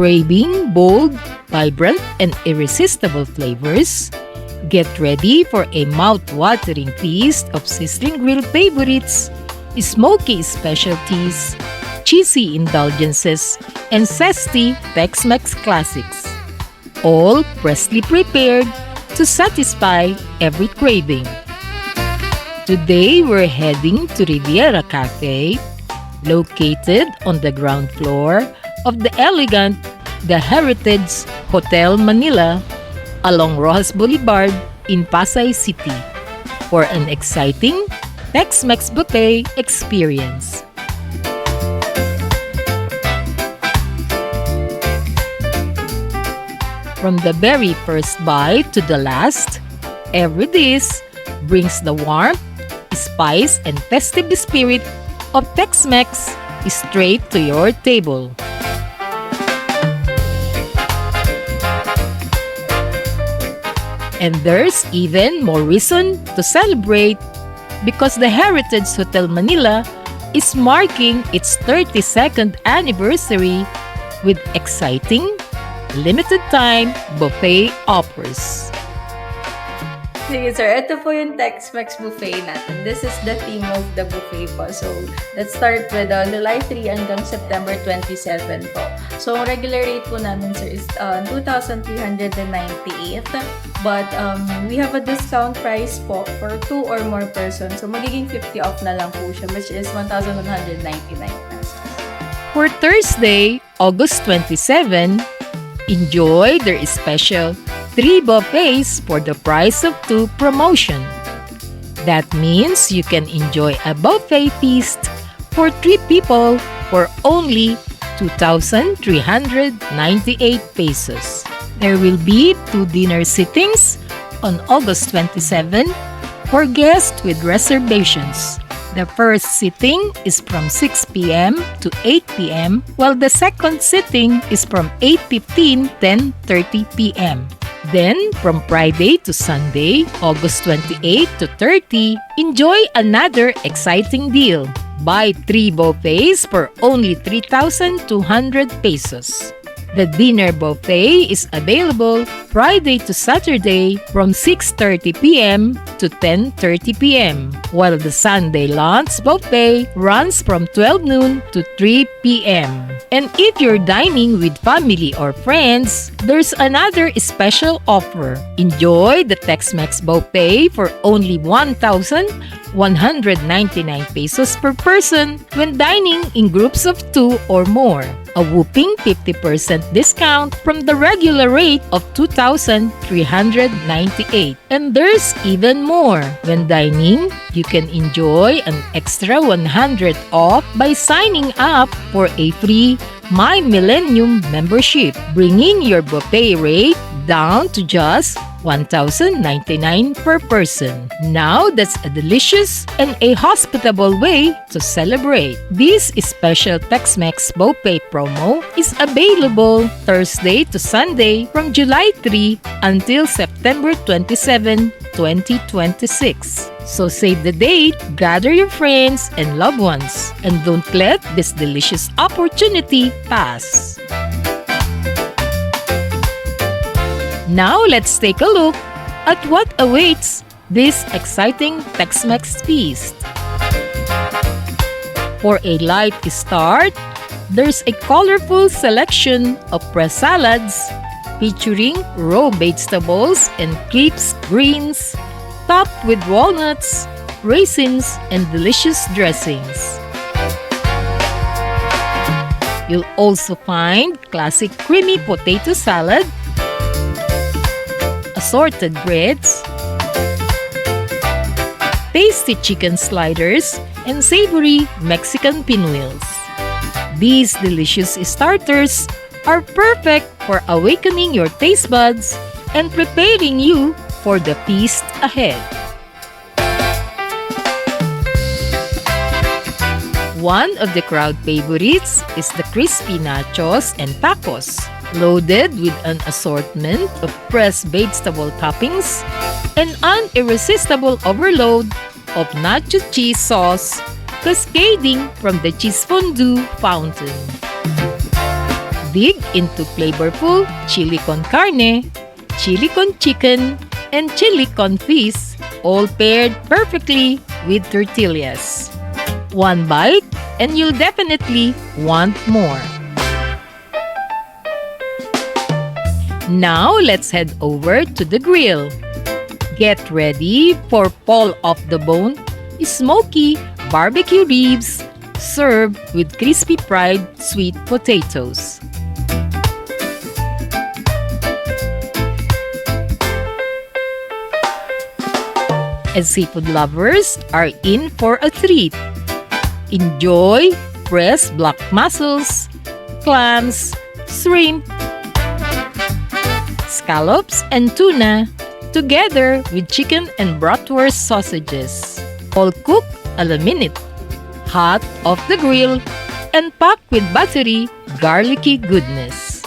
Craving bold, vibrant, and irresistible flavors? Get ready for a mouth-watering feast of sizzling grilled favorites, smoky specialties, cheesy indulgences, and zesty Tex-Mex classics. All freshly prepared to satisfy every craving. Today we're heading to Riviera Café, located on the ground floor of the elegant Heritage Hotel Manila along Roxas Boulevard in Pasay City for an exciting Tex-Mex buffet experience. From the very first bite to the last, every dish brings the warmth, spice, and festive spirit of Tex-Mex straight to your table. And there's even more reason to celebrate because the Heritage Hotel Manila is marking its 32nd anniversary with exciting, limited-time buffet offers. Sige sir, ito po yung Tex-Mex buffet natin. This is the theme of the buffet po. So, let's start with July 3 hanggang September 27 po. So, ang regular rate po namin sir is 2,398. But we have a discount price po for 2 or more persons. So, magiging 50 off na lang po siya, which is 1,199 pesos. For Thursday, August 27, enjoy their special 3 buffets for the price of 2 promotion. That means you can enjoy a buffet feast for 3 people for only 2,398 pesos. There will be 2 dinner sittings on August 27 for guests with reservations. The first sitting is from 6 p.m. to 8 p.m. while the second sitting is from 8:15 to 10:30 p.m. Then, from Friday to Sunday, August 28 to 30, enjoy another exciting deal. Buy 3 buffets for only 3,200 pesos. The dinner buffet is available Friday to Saturday from 6:30 p.m. to 10:30 p.m., while the Sunday lunch buffet runs from 12 noon to 3 p.m. And if you're dining with family or friends, there's another special offer. Enjoy the Tex-Mex buffet for only 1,199 pesos per person when dining in groups of 2 or more. A whopping 50% discount from the regular rate of 2,398. And there's even more. When dining, you can enjoy an extra 100 off by signing up for a free My Millennium membership, bringing your buffet rate down to just 1,099 per person. Now that's a delicious and a hospitable way to celebrate. This special Tex-Mex buffet promo is available Thursday to Sunday from July 3 until September 27, 2026. So save the date, gather your friends and loved ones, and don't let this delicious opportunity pass. Now let's take a look at what awaits this exciting Tex-Mex feast. For a light start, there's a colorful selection of pressed salads featuring raw vegetables and crisp greens, topped with walnuts, raisins, and delicious dressings. You'll also find classic creamy potato salad, assorted breads, tasty chicken sliders, and savory Mexican pinwheels. These delicious starters are perfect for awakening your taste buds and preparing you for the feast ahead. One of the crowd favorites is the crispy nachos and tacos, loaded with an assortment of pressed vegetable toppings and an irresistible overload of nacho cheese sauce cascading from the cheese fondue fountain. dig into flavorful chili con carne, chili con chicken, and chili con fish, all paired perfectly with tortillas. One bite, and you'll definitely want more. Now, let's head over to the grill. Get ready for fall off the bone, smoky BBQ ribs served with crispy fried sweet potatoes. And seafood lovers are in for a treat. Enjoy fresh black mussels, clams, shrimp, scallops, and tuna together with chicken and bratwurst sausages. All cooked a la minute, hot off the grill, and packed with buttery, garlicky goodness.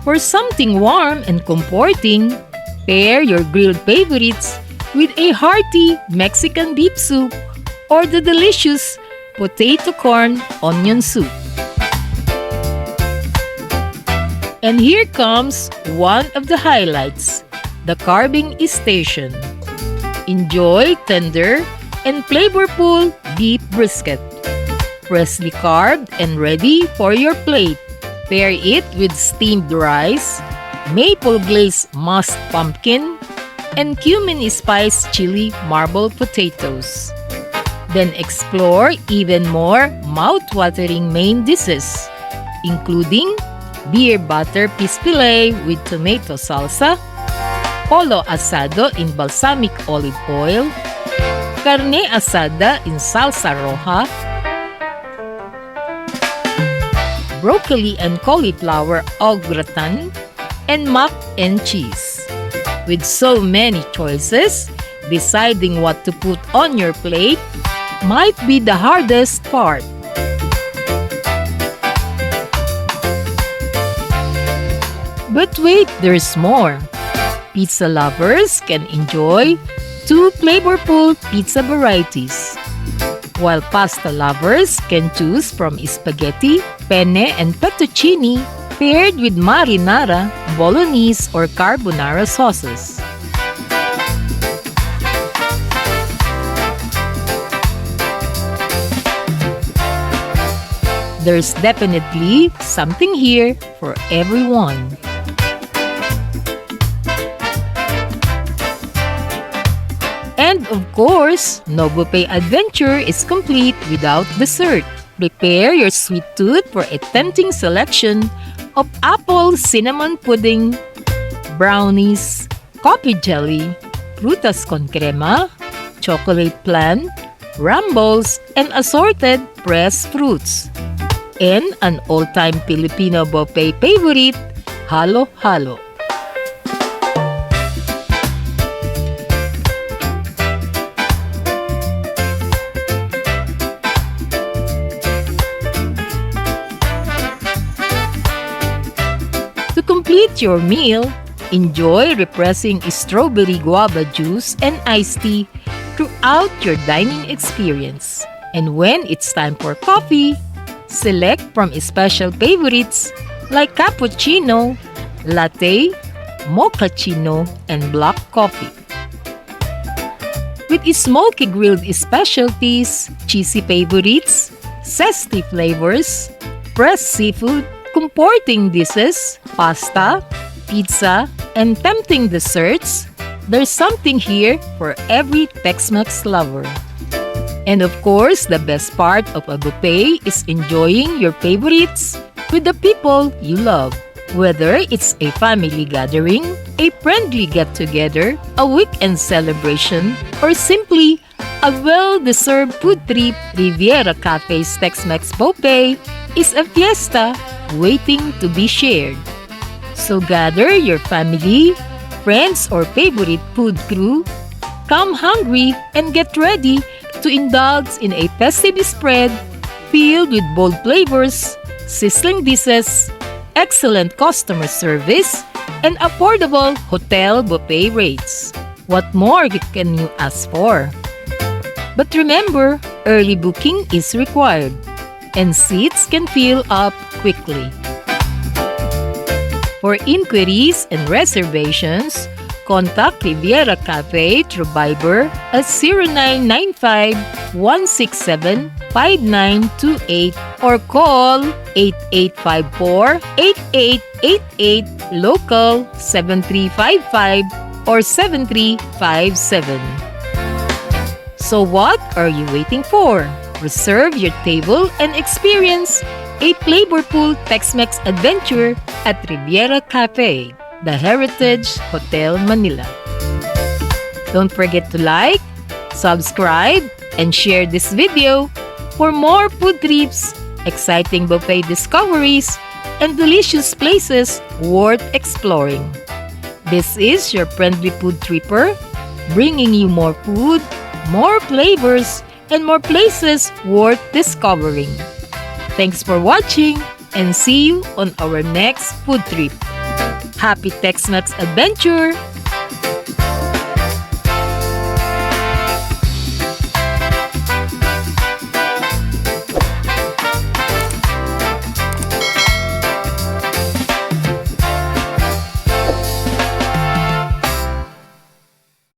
For something warm and comforting, pair your grilled favorites with a hearty Mexican beef soup or the delicious potato corn onion soup. And here comes one of the highlights, the carving station. Enjoy tender and flavorful beef brisket, freshly carved and ready for your plate. Pair it with steamed rice, maple glazed mashed pumpkin, and cumin spiced chili marble potatoes. Then explore even more mouth-watering main dishes, including beer butter fish fillet with tomato salsa, Pollo Asado in balsamic olive oil, Carne Asada in salsa roja, broccoli and cauliflower au gratin, and mac and cheese. With so many choices, deciding what to put on your plate might be the hardest part. But wait, there's more. Pizza lovers can enjoy 2 flavorful pizza varieties, while pasta lovers can choose from spaghetti, penne, and fettuccine paired with marinara, bolognese, or carbonara sauces. There's definitely something here for everyone. And of course, no buffet adventure is complete without dessert. Prepare your sweet tooth for a tempting selection of apple cinnamon pudding, brownies, coffee jelly, frutas con crema, chocolate flan, rumbles, and assorted pressed fruits. And an all-time Filipino buffet favorite, halo-halo. To complete your meal, enjoy refreshing strawberry guava juice and iced tea throughout your dining experience. And when it's time for coffee, select from special favorites like cappuccino, latte, mochaccino, and black coffee. With smoky grilled specialties, cheesy favorites, zesty flavors, fresh seafood, comforting dishes, pasta, pizza, and tempting desserts, there's something here for every Tex-Mex lover. And of course, the best part of a buffet is enjoying your favorites with the people you love. Whether it's a family gathering, a friendly get-together, a weekend celebration, or simply a well-deserved food trip, Riviera Café's Tex-Mex Buffet is a fiesta waiting to be shared. So gather your family, friends, or favorite food crew, come hungry, and get ready to indulge in a festive spread filled with bold flavors, sizzling dishes, excellent customer service, and affordable hotel buffet rates. What more can you ask for? But remember, early booking is required, and seats can fill up quickly. For inquiries and reservations, contact Riviera Café through Viber at 0995-167-5928 or call 8854-8888 local 7355 or 7357. So what are you waiting for? Reserve your table and experience a flavorful Tex-Mex adventure at Riviera Café, the Heritage Hotel Manila. Don't forget to like, subscribe, and share this video for more food trips, exciting buffet discoveries, and delicious places worth exploring. This is your friendly food tripper, bringing you more food, more flavors, and more places worth discovering. Thanks for watching and see you on our next food trip. Happy Tex-Mex adventure!